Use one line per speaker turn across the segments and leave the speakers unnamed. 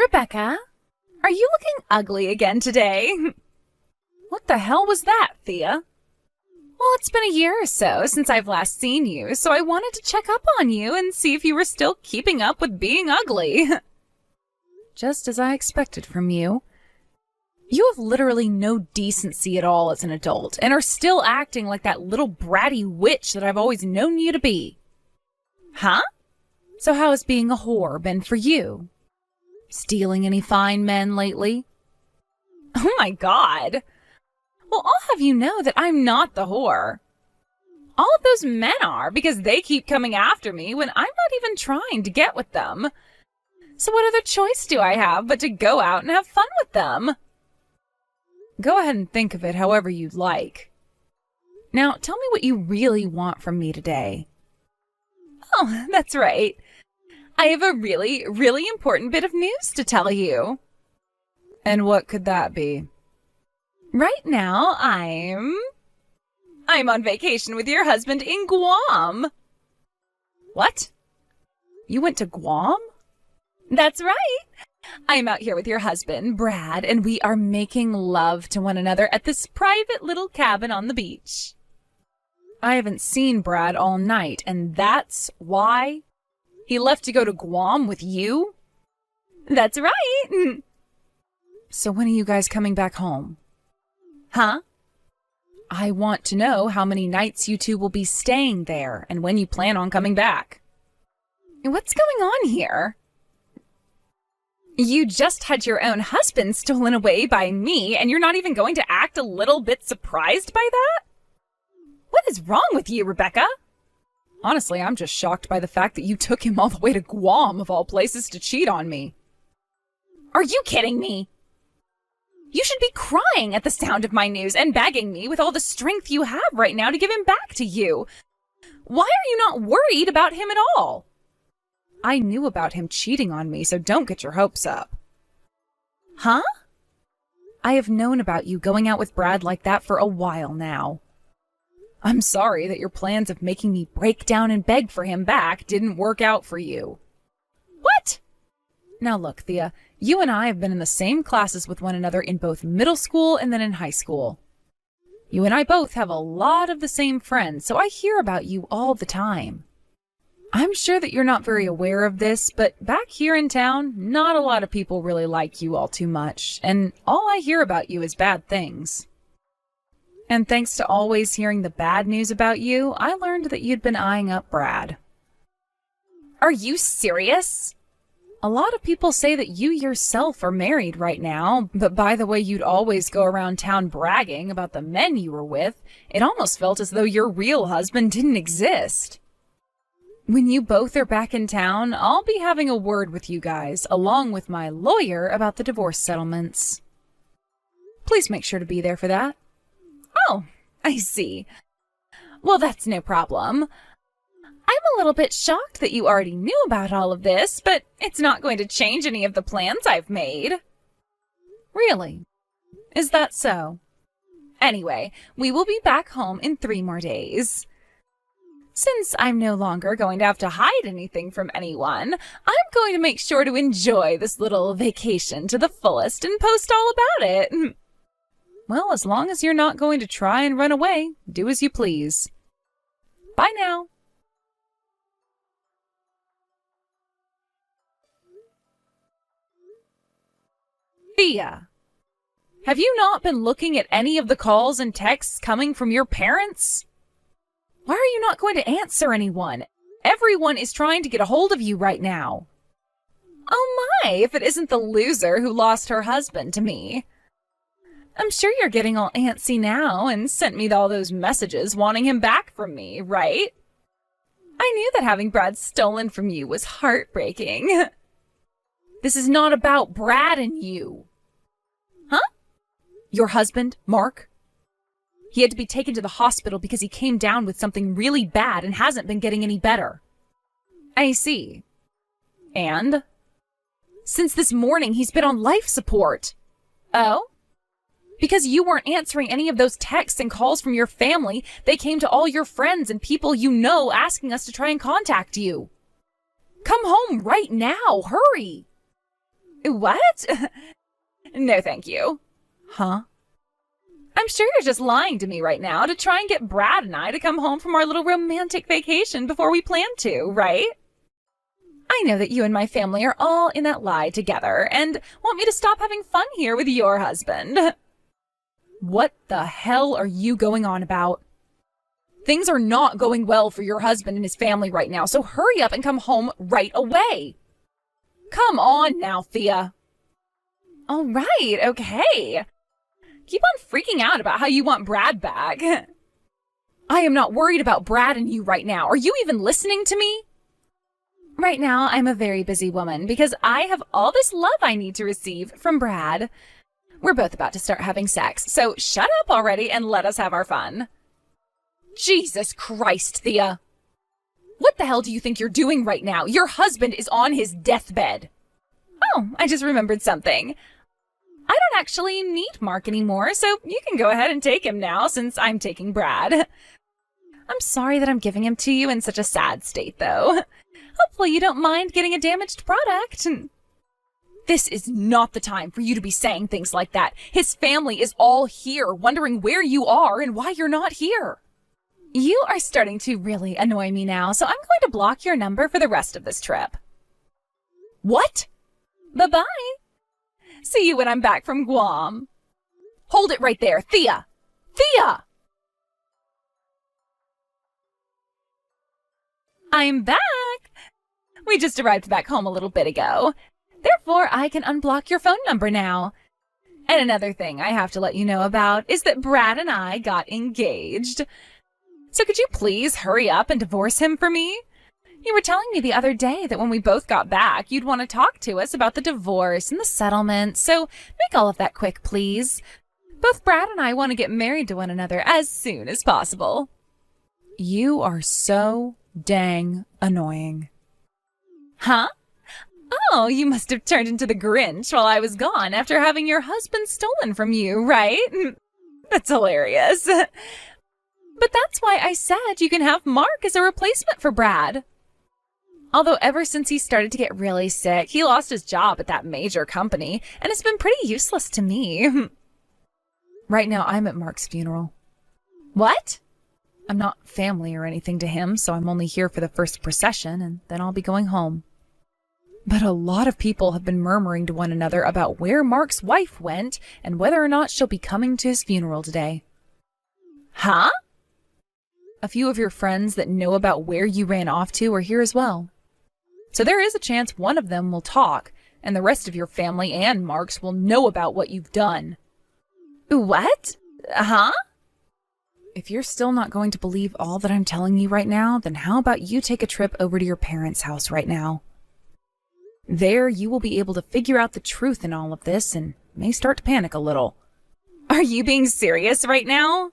Rebecca, are you looking ugly again today? What the hell was that, Thea? Well, it's been a year or so since I've last seen you, so I wanted to check up on you and see if you were still keeping up with being ugly. Just as I expected from you. You have literally no decency at all as an adult and are still acting like that little bratty witch that I've always known you to be. Huh? So how has being a whore been for you? Stealing any fine men lately? Oh my God. Well, I'll have you know that I'm not the whore. All of those men are because they keep coming after me when I'm not even trying to get with them. So what other choice do I have but to go out and have fun with them? Go ahead and think of it however you'd like. Now, tell me what you really want from me today. Oh, that's right. I have a really, really important bit of news to tell you. And what could that be? Right now, I'm on vacation with your husband in Guam. What? You went to Guam? That's right. I'm out here with your husband, Brad, and we are making love to one another at this private little cabin on the beach. I haven't seen Brad all night, and that's why he left to go to Guam with you? That's right. So when are you guys coming back home? Huh? I want to know how many nights you two will be staying there and when you plan on coming back. What's going on here? You just had your own husband stolen away by me, and you're not even going to act a little bit surprised by that? What is wrong with you, Rebecca? Honestly, I'm just shocked by the fact that you took him all the way to Guam, of all places, to cheat on me. Are you kidding me? You should be crying at the sound of my news and begging me with all the strength you have right now to give him back to you. Why are you not worried about him at all? I knew about him cheating on me, so don't get your hopes up. Huh? I have known about you going out with Brad like that for a while now. I'm sorry that your plans of making me break down and beg for him back didn't work out for you. What? Now look, Thea, you and I have been in the same classes with one another in both middle school and then in high school. You and I both have a lot of the same friends, so I hear about you all the time. I'm sure that you're not very aware of this, but back here in town, not a lot of people really like you all too much, and all I hear about you is bad things. And thanks to always hearing the bad news about you, I learned that you'd been eyeing up Brad. Are you serious? A lot of people say that you yourself are married right now, but by the way you'd always go around town bragging about the men you were with, it almost felt as though your real husband didn't exist. When you both are back in town, I'll be having a word with you guys, along with my lawyer, about the divorce settlements. Please make sure to be there for that. Oh, I see. Well, that's no problem. I'm a little bit shocked that you already knew about all of this, but it's not going to change any of the plans I've made. Really? Is that so? Anyway, we will be back home in 3 more days. Since I'm no longer going to have to hide anything from anyone, I'm going to make sure to enjoy this little vacation to the fullest and post all about it. Well, as long as you're not going to try and run away, do as you please. Bye now. Thea, have you not been looking at any of the calls and texts coming from your parents? Why are you not going to answer anyone? Everyone is trying to get a hold of you right now. Oh my, if it isn't the loser who lost her husband to me. I'm sure you're getting all antsy now and sent me all those messages wanting him back from me, right? I knew that having Brad stolen from you was heartbreaking. This is not about Brad and you. Huh? Your husband, Mark? He had to be taken to the hospital because he came down with something really bad and hasn't been getting any better. I see. And? Since this morning, he's been on life support. Oh? Because you weren't answering any of those texts and calls from your family, they came to all your friends and people you know asking us to try and contact you. Come home right now, hurry! What? No, thank you. Huh? I'm sure you're just lying to me right now to try and get Brad and I to come home from our little romantic vacation before we plan to, right? I know that you and my family are all in that lie together and want me to stop having fun here with your husband. What the hell are you going on about? Things are not going well for your husband and his family right now, so hurry up and come home right away. Come on now, Thea. All right, okay. Keep on freaking out about how you want Brad back. I am not worried about Brad and you right now. Are you even listening to me? Right now, I'm a very busy woman because I have all this love I need to receive from Brad. We're both about to start having sex, so shut up already and let us have our fun. Jesus Christ, Thea. What the hell do you think you're doing right now? Your husband is on his deathbed. Oh, I just remembered something. I don't actually need Mark anymore, so you can go ahead and take him now since I'm taking Brad. I'm sorry that I'm giving him to you in such a sad state, though. Hopefully you don't mind getting a damaged product. This is not the time for you to be saying things like that. His family is all here, wondering where you are and why you're not here. You are starting to really annoy me now, so I'm going to block your number for the rest of this trip. What? Bye-bye. See you when I'm back from Guam. Hold it right there, Thea! Thea! I'm back! We just arrived back home a little bit ago. Therefore, I can unblock your phone number now. And another thing I have to let you know about is that Brad and I got engaged. So could you please hurry up and divorce him for me? You were telling me the other day that when we both got back, you'd want to talk to us about the divorce and the settlement, so make all of that quick, please. Both Brad and I want to get married to one another as soon as possible. You are so dang annoying. Huh? Oh, you must have turned into the Grinch while I was gone after having your husband stolen from you, right? That's hilarious. But that's why I said you can have Mark as a replacement for Brad. Although ever since he started to get really sick, he lost his job at that major company and has been pretty useless to me. Right now, I'm at Mark's funeral. What? I'm not family or anything to him, so I'm only here for the first procession, and then I'll be going home. But a lot of people have been murmuring to one another about where Mark's wife went and whether or not she'll be coming to his funeral today. Huh? A few of your friends that know about where you ran off to are here as well. So there is a chance one of them will talk, and the rest of your family and Mark's will know about what you've done. What? Huh? If you're still not going to believe all that I'm telling you right now, then how about you take a trip over to your parents' house right now? There, you will be able to figure out the truth in all of this and may start to panic a little. Are you being serious right now?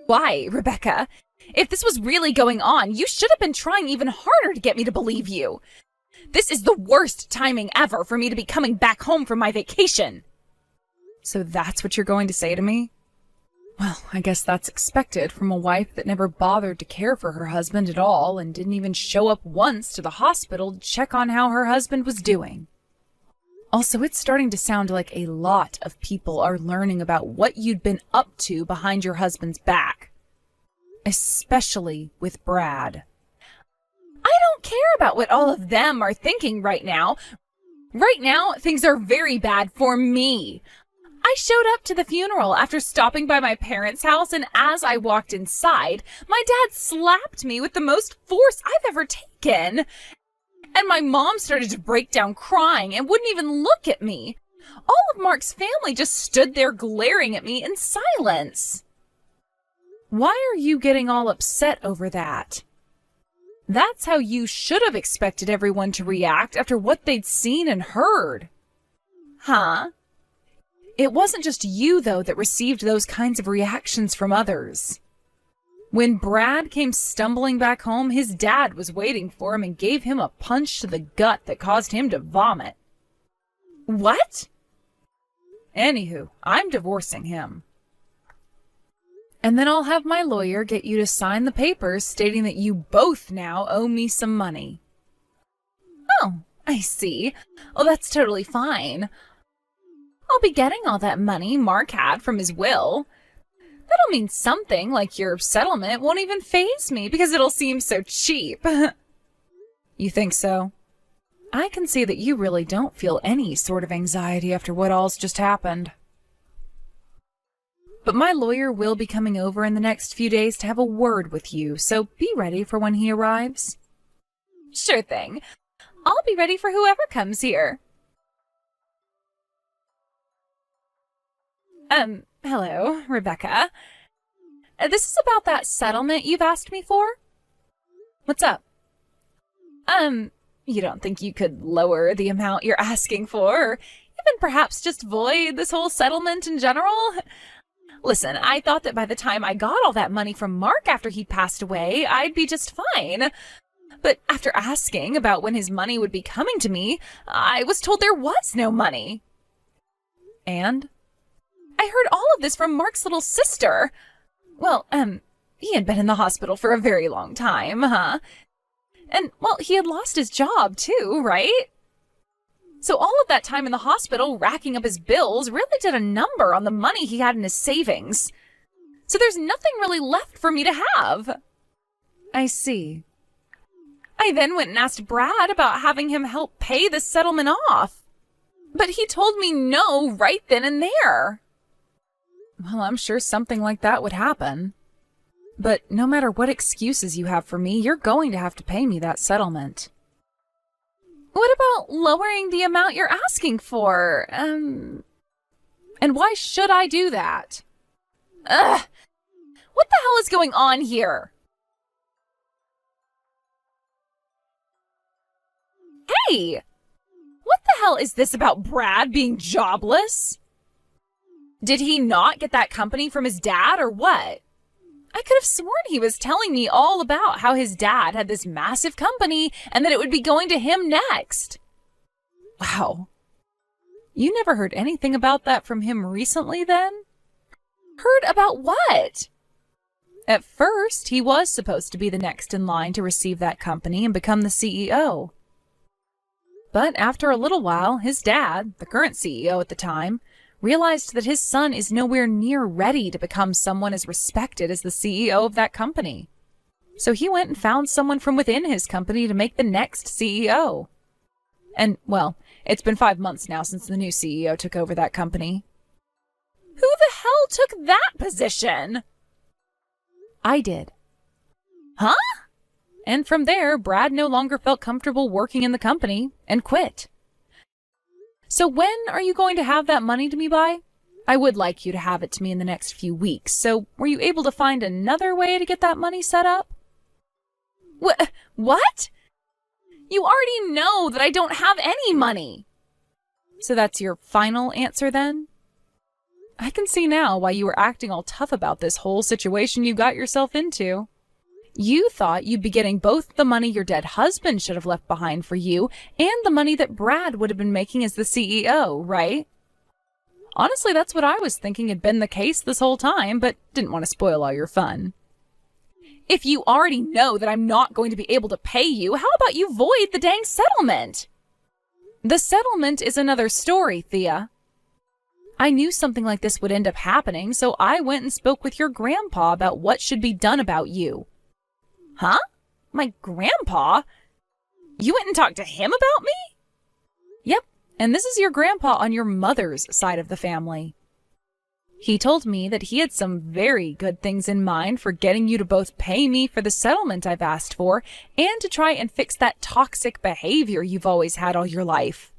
Why, Rebecca? If this was really going on, you should have been trying even harder to get me to believe you. This is the worst timing ever for me to be coming back home from my vacation. So that's what you're going to say to me? Well, I guess that's expected from a wife that never bothered to care for her husband at all and didn't even show up once to the hospital to check on how her husband was doing. Also, it's starting to sound like a lot of people are learning about what you'd been up to behind your husband's back. Especially with Brad. I don't care about what all of them are thinking right now. Right now, things are very bad for me. I showed up to the funeral after stopping by my parents' house, and as I walked inside, my dad slapped me with the most force I've ever taken. And my mom started to break down crying and wouldn't even look at me. All of Mark's family just stood there glaring at me in silence. Why are you getting all upset over that? That's how you should have expected everyone to react after what they'd seen and heard. Huh? It wasn't just you, though, that received those kinds of reactions from others. When Brad came stumbling back home, his dad was waiting for him and gave him a punch to the gut that caused him to vomit. What? Anywho, I'm divorcing him. And then I'll have my lawyer get you to sign the papers stating that you both now owe me some money. Oh, I see. Oh, that's totally fine. I'll be getting all that money Mark had from his will. That'll mean something, like your settlement won't even faze me because it'll seem so cheap. You think so? I can see that you really don't feel any sort of anxiety after what all's just happened. But my lawyer will be coming over in the next few days to have a word with you, so be ready for when he arrives. Sure thing. I'll be ready for whoever comes here. Hello, Rebecca. This is about that settlement you've asked me for? What's up? You don't think you could lower the amount you're asking for, or even perhaps just void this whole settlement in general? Listen, I thought that by the time I got all that money from Mark after he passed away, I'd be just fine. But after asking about when his money would be coming to me, I was told there was no money. And? I heard all of this from Mark's little sister. Well, he had been in the hospital for a very long time, huh? And, well, he had lost his job too, right? So all of that time in the hospital racking up his bills really did a number on the money he had in his savings. So there's nothing really left for me to have. I see. I then went and asked Brad about having him help pay the settlement off. But he told me no right then and there. Well, I'm sure something like that would happen. But no matter what excuses you have for me, you're going to have to pay me that settlement. What about lowering the amount you're asking for? And why should I do that? Ugh! What the hell is going on here? Hey! What the hell is this about Brad being jobless? Did he not get that company from his dad or what? I could have sworn he was telling me all about how his dad had this massive company and that it would be going to him next. Wow. You never heard anything about that from him recently then? Heard about what? At first, he was supposed to be the next in line to receive that company and become the CEO. But after a little while, his dad, the current CEO at the time, realized that his son is nowhere near ready to become someone as respected as the CEO of that company. So he went and found someone from within his company to make the next CEO. And, well, it's been 5 months now since the new CEO took over that company. Who the hell took that position? I did. Huh? And from there, Brad no longer felt comfortable working in the company and quit. So when are you going to have that money to me by? I would like you to have it to me in the next few weeks, so were you able to find another way to get that money set up? What? You already know that I don't have any money. So that's your final answer then? I can see now why you were acting all tough about this whole situation you got yourself into. You thought you'd be getting both the money your dead husband should have left behind for you and the money that Brad would have been making as the CEO, right? Honestly, that's what I was thinking had been the case this whole time, but didn't want to spoil all your fun. If you already know that I'm not going to be able to pay you, how about you void the dang settlement? The settlement is another story, Thea. I knew something like this would end up happening, so I went and spoke with your grandpa about what should be done about you. Huh? My grandpa? You went and talked to him about me? Yep, and this is your grandpa on your mother's side of the family. He told me that he had some very good things in mind for getting you to both pay me for the settlement I've asked for and to try and fix that toxic behavior you've always had all your life.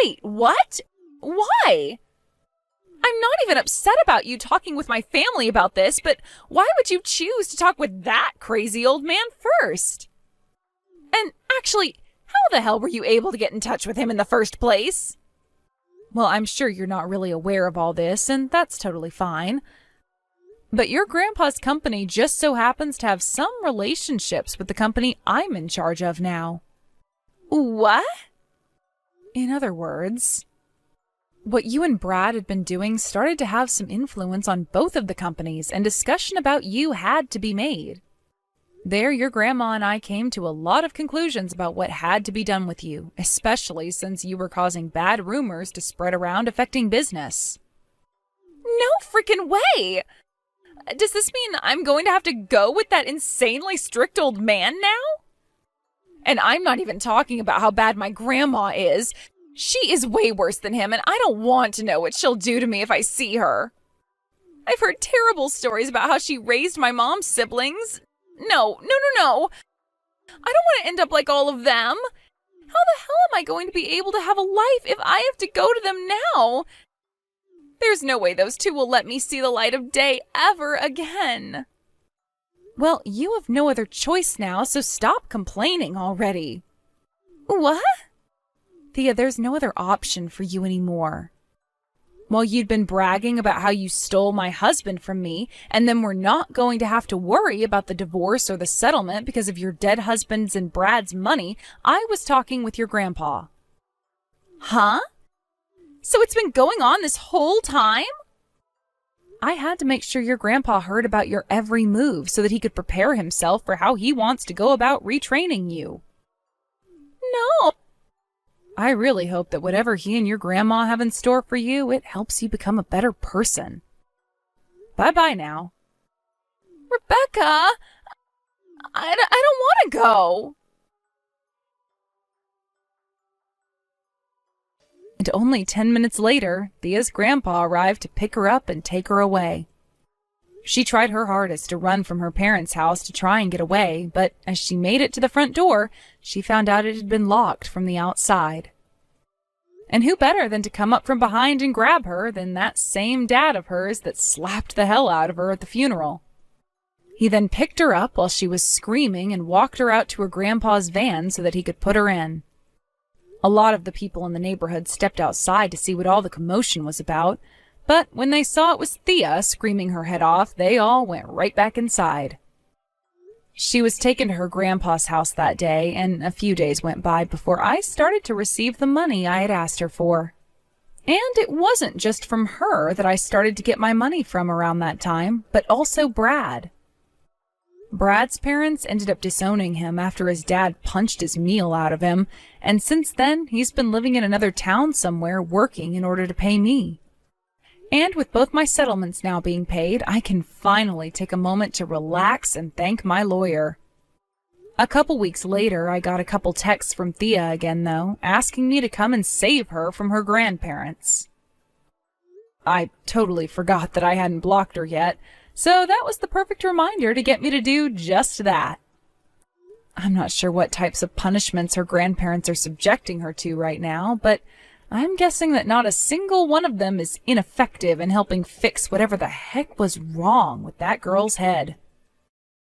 Wait, what? Why? I'm not even upset about you talking with my family about this, but why would you choose to talk with that crazy old man first? And actually, how the hell were you able to get in touch with him in the first place? Well, I'm sure you're not really aware of all this, and that's totally fine. But your grandpa's company just so happens to have some relationships with the company I'm in charge of now. What? In other words... What you and Brad had been doing started to have some influence on both of the companies, and discussion about you had to be made. There, your grandma and I came to a lot of conclusions about what had to be done with you, especially since you were causing bad rumors to spread around affecting business. No freaking way! Does this mean I'm going to have to go with that insanely strict old man now? And I'm not even talking about how bad my grandma is. She is way worse than him, and I don't want to know what she'll do to me if I see her. I've heard terrible stories about how she raised my mom's siblings. No. I don't want to end up like all of them. How the hell am I going to be able to have a life if I have to go to them now? There's no way those two will let me see the light of day ever again. Well, you have no other choice now, so stop complaining already. What? Thea, there's no other option for you anymore. While you'd been bragging about how you stole my husband from me, and then we're not going to have to worry about the divorce or the settlement because of your dead husband's and Brad's money, I was talking with your grandpa. Huh? So it's been going on this whole time? I had to make sure your grandpa heard about your every move so that he could prepare himself for how he wants to go about retraining you. No. I really hope that whatever he and your grandma have in store for you, it helps you become a better person. Bye-bye now. Rebecca! I don't want to go. And only 10 minutes later, Thea's grandpa arrived to pick her up and take her away. She tried her hardest to run from her parents' house to try and get away, but as she made it to the front door, she found out it had been locked from the outside. And who better than to come up from behind and grab her than that same dad of hers that slapped the hell out of her at the funeral. He then picked her up while she was screaming and walked her out to her grandpa's van so that he could put her in. A lot of the people in the neighborhood stepped outside to see what all the commotion was about, but when they saw it was Thea screaming her head off, they all went right back inside. She was taken to her grandpa's house that day, and a few days went by before I started to receive the money I had asked her for. And it wasn't just from her that I started to get my money from around that time, but also Brad. Brad's parents ended up disowning him after his dad punched his meal out of him, and since then he's been living in another town somewhere working in order to pay me. And with both my settlements now being paid, I can finally take a moment to relax and thank my lawyer. A couple weeks later, I got a couple texts from Thea again, though, asking me to come and save her from her grandparents. I totally forgot that I hadn't blocked her yet, so that was the perfect reminder to get me to do just that. I'm not sure what types of punishments her grandparents are subjecting her to right now, but I'm guessing that not a single one of them is ineffective in helping fix whatever the heck was wrong with that girl's head.